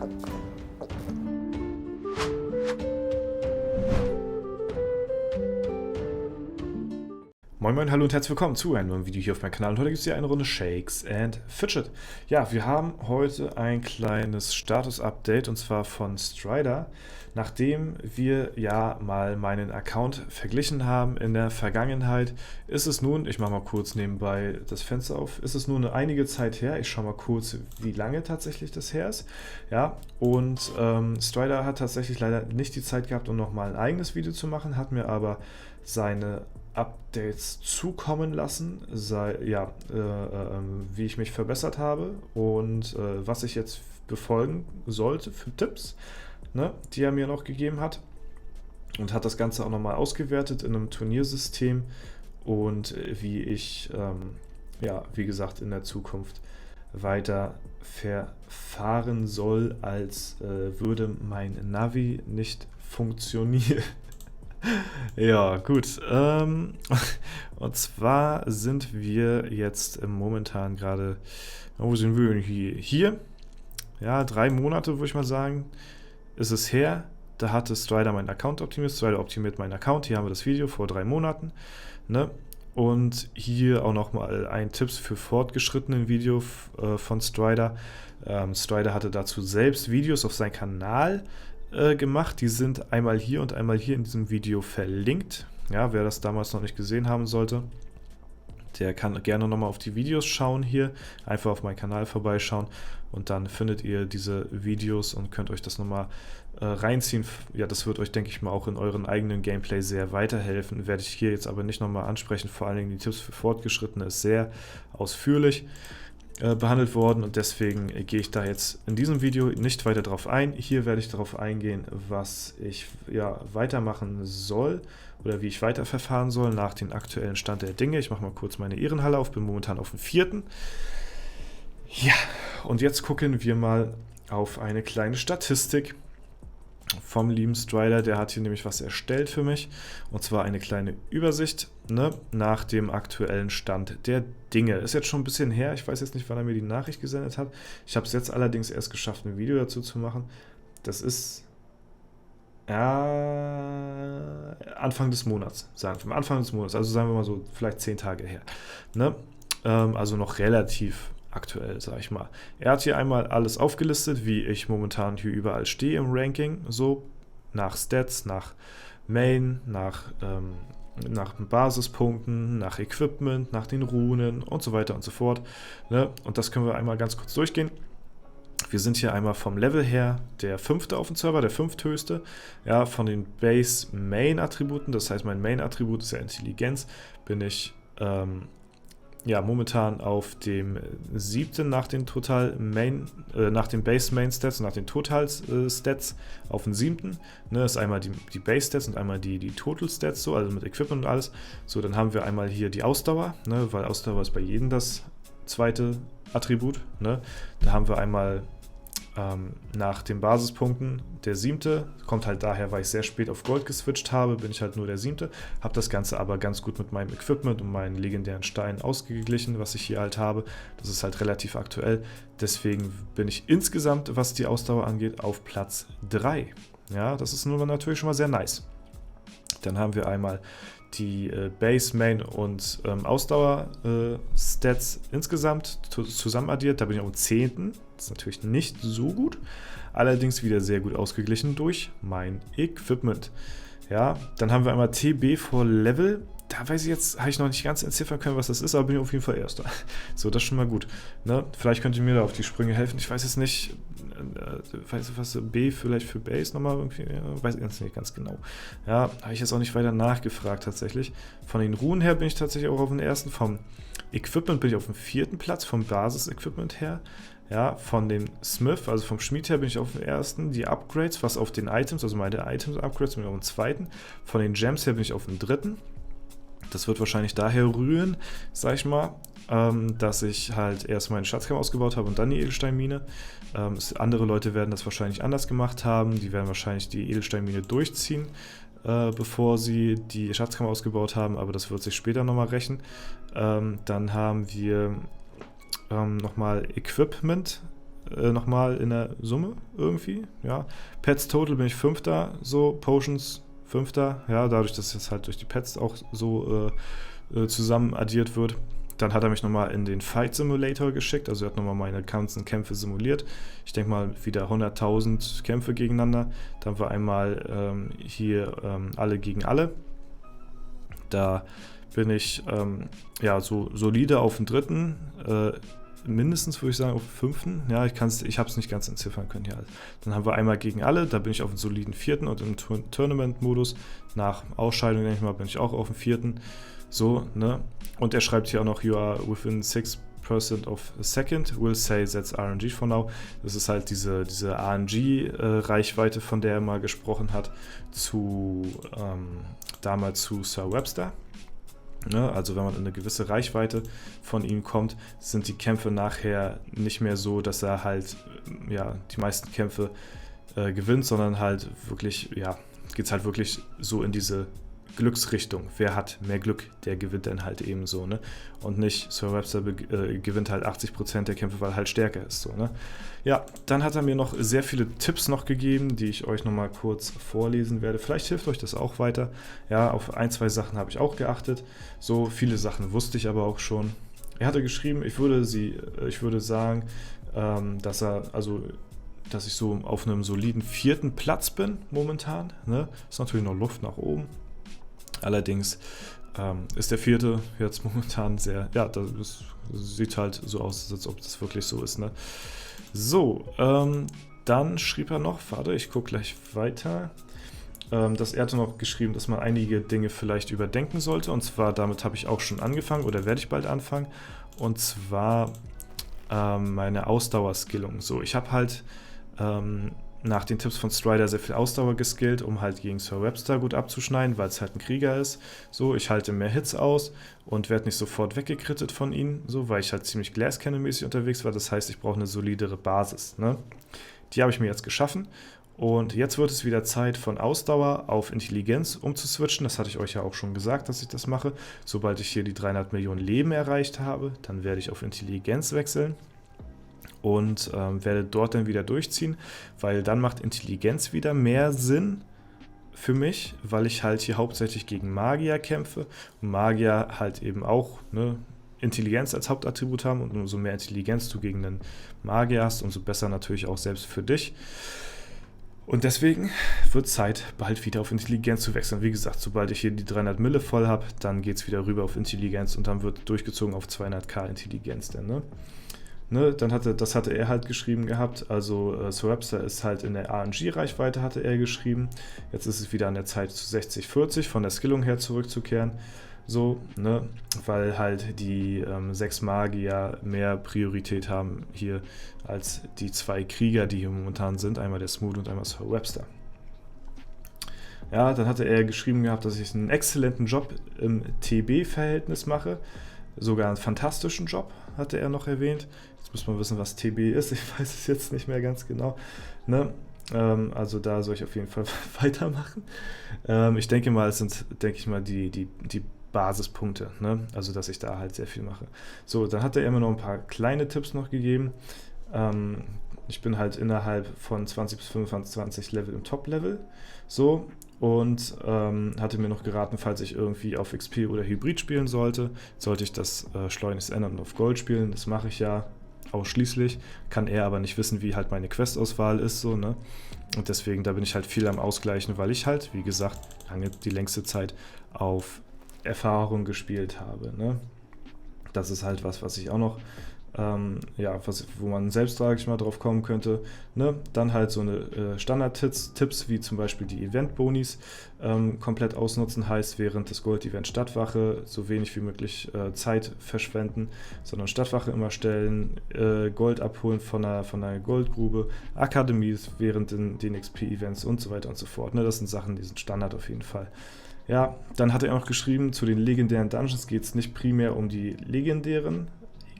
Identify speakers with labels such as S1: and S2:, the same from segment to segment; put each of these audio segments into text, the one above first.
S1: Moin Moin, hallo und herzlich willkommen zu einem neuen Video hier auf meinem Kanal. Und heute gibt es hier eine Runde Shakes and Fidget. Ja, wir haben heute ein kleines Status-Update und zwar von Strider. Nachdem wir ja mal meinen Account verglichen haben in der Vergangenheit, ist es nun, ich mache mal kurz nebenbei das Fenster auf, ist es nun eine einige Zeit her. Ich schaue mal kurz, wie lange tatsächlich das her ist. Ja, und Strider hat tatsächlich leider nicht die Zeit gehabt, um nochmal ein eigenes Video zu machen, hat mir aber seine Updates zukommen lassen, wie ich mich verbessert habe und was ich jetzt befolgen sollte für Tipps, ne, die er mir noch gegeben hat, und hat das Ganze auch nochmal ausgewertet in einem Turniersystem und wie ich, wie gesagt, in der Zukunft weiter verfahren soll, als würde mein Navi nicht funktionieren. Ja, gut. Und zwar sind wir jetzt momentan gerade, wo sind wir denn hier? Hier, ja, 3 Monate, würde ich mal sagen, ist es her. Da hatte Strider meinen Account optimiert. Strider optimiert meinen Account. Hier haben wir das Video vor 3 Monaten. Ne? Und hier auch nochmal ein Tipps für fortgeschrittenen Video von Strider. Strider hatte dazu selbst Videos auf seinem Kanal gemacht. Die sind einmal hier und einmal hier in diesem Video verlinkt. Ja, wer das damals noch nicht gesehen haben sollte, der kann gerne nochmal auf die Videos schauen hier. Einfach auf meinen Kanal vorbeischauen und dann findet ihr diese Videos und könnt euch das nochmal reinziehen. Ja, das wird euch, denke ich mal, auch in euren eigenen Gameplay sehr weiterhelfen. Werde ich hier jetzt aber nicht nochmal ansprechen. Vor allen Dingen die Tipps für Fortgeschrittene ist sehr ausführlich behandelt worden und deswegen gehe ich da jetzt in diesem Video nicht weiter drauf ein. Hier werde ich darauf eingehen, was ich weitermachen soll oder wie ich weiterverfahren soll nach dem aktuellen Stand der Dinge. Ich mache mal kurz meine Ehrenhalle auf, bin momentan auf dem 4. Ja, und jetzt gucken wir mal auf eine kleine Statistik vom lieben Strider. Der hat hier nämlich was erstellt für mich, und zwar eine kleine Übersicht, ne, nach dem aktuellen Stand der Dinge. Ist jetzt schon ein bisschen her, ich weiß jetzt nicht, wann er mir die Nachricht gesendet hat. Ich habe es jetzt allerdings erst geschafft, ein Video dazu zu machen. Das ist Anfang des Monats, also sagen wir mal so vielleicht 10 Tage her. Ne? Also noch relativ aktuell, sag ich mal. Er hat hier einmal alles aufgelistet, wie ich momentan hier überall stehe im Ranking, so nach Stats, nach Main, nach Basispunkten, nach Equipment, nach den Runen und so weiter und so fort. Ne? Und das können wir einmal ganz kurz durchgehen. Wir sind hier einmal vom Level her der 5. auf dem Server, der 5. höchste. Ja, von den Base-Main-Attributen, das heißt, mein Main-Attribut ist ja Intelligenz, bin ich momentan auf dem 7. nach den Base-Main-Stats, nach den Total-Stats auf dem 7. Ne, ist einmal die Base-Stats und einmal die Total-Stats, so, also mit Equipment und alles. So, dann haben wir einmal hier die Ausdauer, ne, weil Ausdauer ist bei jedem das 2. Attribut. Ne. Da haben wir einmal nach den Basispunkten der 7. Kommt halt daher, weil ich sehr spät auf Gold geswitcht habe, bin ich halt nur der 7. Habe das Ganze aber ganz gut mit meinem Equipment und meinen legendären Steinen ausgeglichen, was ich hier halt habe. Das ist halt relativ aktuell. Deswegen bin ich insgesamt, was die Ausdauer angeht, auf Platz 3. Ja, das ist nun natürlich schon mal sehr nice. Dann haben wir einmal die Base, Main und Ausdauer-Stats insgesamt zusammen addiert. Da bin ich am 10. Das ist natürlich nicht so gut, allerdings wieder sehr gut ausgeglichen durch mein Equipment. Ja, dann haben wir einmal TB for Level. Da weiß ich jetzt, habe ich noch nicht ganz entziffern können, was das ist, aber bin ich auf jeden Fall Erster. So, das ist schon mal gut. Ne? Vielleicht könnt ihr mir da auf die Sprünge helfen. Ich weiß jetzt nicht, was B vielleicht für Base nochmal irgendwie, weiß ich nicht ganz genau. Ja, habe ich jetzt auch nicht weiter nachgefragt tatsächlich. Von den Runen her bin ich tatsächlich auch auf dem 1. Vom Equipment bin ich auf dem 4. Platz, vom Basis-Equipment her. Ja, von dem Smith, also vom Schmied her, bin ich auf dem 1. Die Upgrades, was auf den Items, also meine Items-Upgrades, bin ich auf dem 2. Von den Gems her bin ich auf dem 3. Das wird wahrscheinlich daher rühren, sag ich mal, dass ich halt erst meine Schatzkammer ausgebaut habe und dann die Edelsteinmine. Andere Leute werden das wahrscheinlich anders gemacht haben. Die werden wahrscheinlich die Edelsteinmine durchziehen, bevor sie die Schatzkammer ausgebaut haben, aber das wird sich später nochmal rächen. Dann haben wir nochmal Equipment nochmal in der Summe irgendwie, ja. Pets Total bin ich 5. so, Potions 5. ja, dadurch, dass es halt durch die Pets auch so zusammen addiert wird. Dann hat er mich nochmal in den Fight Simulator geschickt, also er hat nochmal meine ganzen Kämpfe simuliert. Ich denke mal wieder 100.000 Kämpfe gegeneinander. Dann war einmal hier alle gegen alle. Da bin ich so solide auf den 3., mindestens würde ich sagen auf den 5. Ja, ich habe es nicht ganz entziffern können hier. Dann haben wir einmal gegen alle, da bin ich auf den soliden 4. und im Tournament-Modus nach Ausscheidung, denke ich mal, bin ich auch auf dem 4. So, ne? Und er schreibt hier auch noch, you are within 6% of a second, will say that's RNG for now. Das ist halt diese RNG-Reichweite, von der er mal gesprochen hat, damals zu Sir Webster. Ne? Also wenn man in eine gewisse Reichweite von ihm kommt, sind die Kämpfe nachher nicht mehr so, dass er halt die meisten Kämpfe gewinnt, sondern halt wirklich, geht es halt wirklich so in diese Glücksrichtung. Wer hat mehr Glück, der gewinnt dann halt eben so, ne? Und nicht Sir Webster gewinnt halt 80% der Kämpfe, weil er halt stärker ist, so, ne? Ja, dann hat er mir noch sehr viele Tipps noch gegeben, die ich euch nochmal kurz vorlesen werde. Vielleicht hilft euch das auch weiter. Ja, auf 1, 2 Sachen habe ich auch geachtet. So viele Sachen wusste ich aber auch schon. Er hatte geschrieben, ich würde sagen, dass ich so auf einem soliden 4. Platz bin momentan, ne? Ist natürlich noch Luft nach oben. Allerdings ist der 4. jetzt momentan sehr, das sieht halt so aus, als ob das wirklich so ist, ne? So, dann schrieb er noch, warte, ich gucke gleich weiter, dass er hatte noch geschrieben, dass man einige Dinge vielleicht überdenken sollte, und zwar, damit habe ich auch schon angefangen oder werde ich bald anfangen, und zwar meine Ausdauerskillung. So, ich habe halt nach den Tipps von Strider sehr viel Ausdauer geskillt, um halt gegen Sir Webster gut abzuschneiden, weil es halt ein Krieger ist. So, ich halte mehr Hits aus und werde nicht sofort weggekrittet von ihnen, so, weil ich halt ziemlich Glass-Cannon-mäßig unterwegs war. Das heißt, ich brauche eine solidere Basis, ne? Die habe ich mir jetzt geschaffen. Und jetzt wird es wieder Zeit, von Ausdauer auf Intelligenz umzuswitchen. Das hatte ich euch ja auch schon gesagt, dass ich das mache. Sobald ich hier die 300 Millionen Leben erreicht habe, dann werde ich auf Intelligenz wechseln. Und werde dort dann wieder durchziehen, weil dann macht Intelligenz wieder mehr Sinn für mich, weil ich halt hier hauptsächlich gegen Magier kämpfe und Magier halt eben auch Intelligenz als Hauptattribut haben, und umso mehr Intelligenz du gegen einen Magier hast, umso besser natürlich auch selbst für dich. Und deswegen wird Zeit, bald wieder auf Intelligenz zu wechseln. Wie gesagt, sobald ich hier die 300 Mille voll habe, dann geht es wieder rüber auf Intelligenz und dann wird durchgezogen auf 200k Intelligenz dann, ne? Das hatte er halt geschrieben gehabt, also Sir Webster ist halt in der RNG-Reichweite, hatte er geschrieben. Jetzt ist es wieder an der Zeit zu 60-40 von der Skillung her zurückzukehren, so, ne, weil halt die 6 Magier mehr Priorität haben hier als die 2 Krieger, die hier momentan sind, einmal der Smooth und einmal Sir Webster. Ja, dann hatte er geschrieben gehabt, dass ich einen exzellenten Job im TB-Verhältnis mache, sogar einen fantastischen Job, hatte er noch erwähnt. Jetzt muss man wissen, was TB ist. Ich weiß es jetzt nicht mehr ganz genau. Ne? Also da soll ich auf jeden Fall weitermachen. Ich denke mal, es sind, die Basispunkte. Ne? Also, dass ich da halt sehr viel mache. So, dann hat er immer noch ein paar kleine Tipps noch gegeben. Ich bin halt innerhalb von 20 bis 25 Level im Top-Level. So. Und hatte mir noch geraten, falls ich irgendwie auf XP oder Hybrid spielen sollte ich das schleunigst ändern und auf Gold spielen. Das mache ich ja ausschließlich. Kann er aber nicht wissen, wie halt meine Questauswahl ist, so, ne? Und deswegen, da bin ich halt viel am Ausgleichen, weil ich halt, wie gesagt, die längste Zeit auf Erfahrung gespielt habe, ne? Das ist halt was ich auch noch wo man selbst, sage ich mal, drauf kommen könnte. Ne? Dann halt so eine Standard-Tipps, wie zum Beispiel die Event-Bonis komplett ausnutzen, heißt während des Gold-Events Stadtwache so wenig wie möglich Zeit verschwenden, sondern Stadtwache immer stellen, Gold abholen von einer Goldgrube, Akademies während den XP-Events und so weiter und so fort. Ne? Das sind Sachen, die sind Standard auf jeden Fall. Ja, dann hat er auch geschrieben, zu den legendären Dungeons geht es nicht primär um die legendären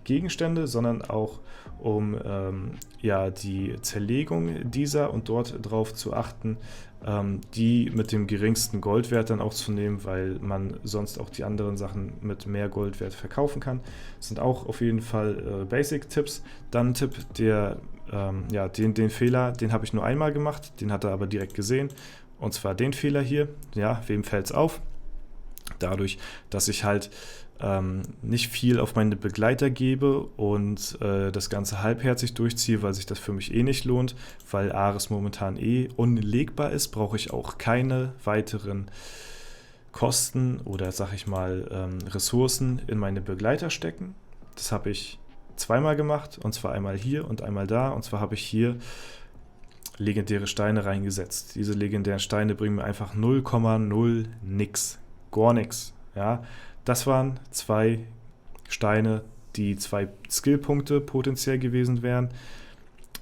S1: Gegenstände, sondern auch um ja, die Zerlegung dieser und dort drauf zu achten, die mit dem geringsten Goldwert dann auch zu nehmen, weil man sonst auch die anderen Sachen mit mehr Goldwert verkaufen kann. Das sind auch auf jeden Fall Basic-Tipps. Dann ein Tipp, ja, den Fehler, den habe ich nur einmal gemacht, den hat er aber direkt gesehen. Und zwar den Fehler hier. Ja, wem fällt es auf? Dadurch, dass ich halt nicht viel auf meine Begleiter gebe und das Ganze halbherzig durchziehe, weil sich das für mich eh nicht lohnt, weil Ares momentan eh unlegbar ist, brauche ich auch keine weiteren Kosten oder, sag ich mal, Ressourcen in meine Begleiter stecken. Das habe ich zweimal gemacht, und zwar einmal hier und einmal da. Und zwar habe ich hier legendäre Steine reingesetzt. Diese legendären Steine bringen mir einfach 0,0 nix. Gar nix. Ja, das waren 2 Steine, die 2 Skillpunkte potenziell gewesen wären,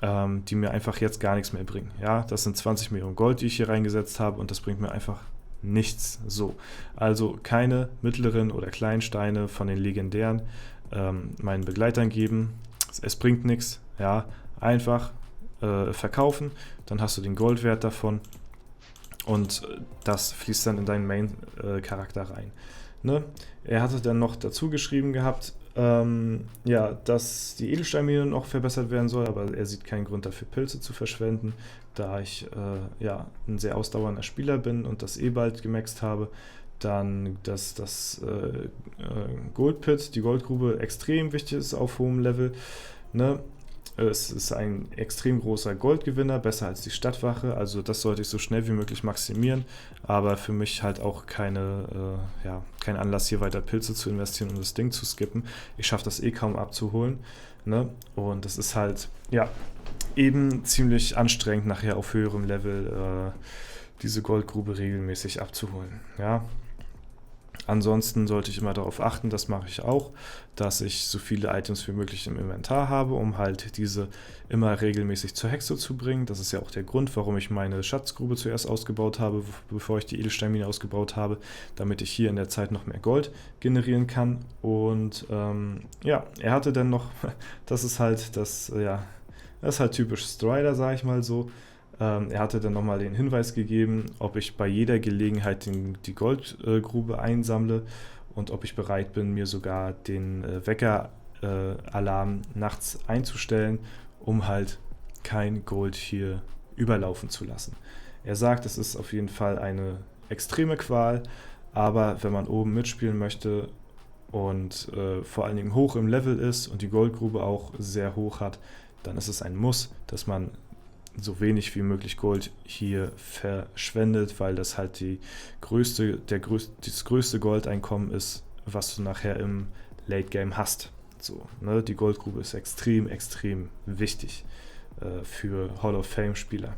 S1: die mir einfach jetzt gar nichts mehr bringen. Ja, das sind 20 Millionen Gold, die ich hier reingesetzt habe, und das bringt mir einfach nichts. So, also keine mittleren oder kleinen Steine von den legendären meinen Begleitern geben. Es bringt nichts. Ja, einfach verkaufen, dann hast du den Goldwert davon und das fließt dann in deinen Main-Charakter rein. Ne? Er hatte dann noch dazu geschrieben gehabt, ja, dass die Edelsteinmine noch verbessert werden soll, aber er sieht keinen Grund dafür, Pilze zu verschwenden, da ich ja, ein sehr ausdauernder Spieler bin und das eh bald gemaxt habe. Dann, dass das Goldpit, die Goldgrube, extrem wichtig ist auf hohem Level. Ne? Es ist ein extrem großer Goldgewinner, besser als die Stadtwache, also das sollte ich so schnell wie möglich maximieren, aber für mich halt auch kein Anlass, hier weiter Pilze zu investieren, um das Ding zu skippen. Ich schaffe das eh kaum abzuholen, ne? Und das ist halt, ja, eben ziemlich anstrengend, nachher auf höherem Level diese Goldgrube regelmäßig abzuholen, ja. Ansonsten sollte ich immer darauf achten, das mache ich auch, dass ich so viele Items wie möglich im Inventar habe, um halt diese immer regelmäßig zur Hexe zu bringen. Das ist ja auch der Grund, warum ich meine Schatzgrube zuerst ausgebaut habe, bevor ich die Edelsteinmine ausgebaut habe, damit ich hier in der Zeit noch mehr Gold generieren kann. Und ja, er hatte dann noch, das ist halt typisch Strider, sage ich mal so. Er hatte dann nochmal den Hinweis gegeben, ob ich bei jeder Gelegenheit die Goldgrube einsammle und ob ich bereit bin, mir sogar den Wecker-Alarm nachts einzustellen, um halt kein Gold hier überlaufen zu lassen. Er sagt, es ist auf jeden Fall eine extreme Qual, aber wenn man oben mitspielen möchte und vor allen Dingen hoch im Level ist und die Goldgrube auch sehr hoch hat, dann ist es ein Muss, dass man so wenig wie möglich Gold hier verschwendet, weil das halt das größte Goldeinkommen ist, was du nachher im Late Game hast. So, ne? Die Goldgrube ist extrem, extrem wichtig für Hall of Fame Spieler.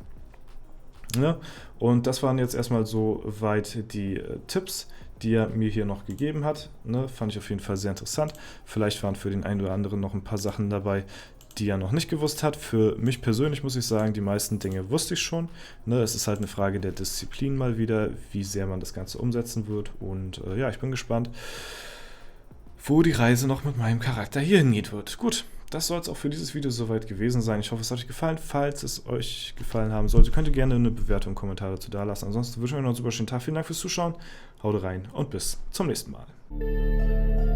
S1: Ne? Und das waren jetzt erstmal so weit die Tipps, die er mir hier noch gegeben hat. Ne? Fand ich auf jeden Fall sehr interessant. Vielleicht waren für den einen oder anderen noch ein paar Sachen dabei, die er noch nicht gewusst hat. Für mich persönlich muss ich sagen, die meisten Dinge wusste ich schon. Ne, es ist halt eine Frage der Disziplin mal wieder, wie sehr man das Ganze umsetzen wird. Und ja, ich bin gespannt, wo die Reise noch mit meinem Charakter hier hingeht wird. Gut, das soll es auch für dieses Video soweit gewesen sein. Ich hoffe, es hat euch gefallen. Falls es euch gefallen haben sollte, könnt ihr gerne eine Bewertung, Kommentar dazu da lassen. Ansonsten wünsche ich euch noch einen super schönen Tag. Vielen Dank fürs Zuschauen. Haut rein und bis zum nächsten Mal.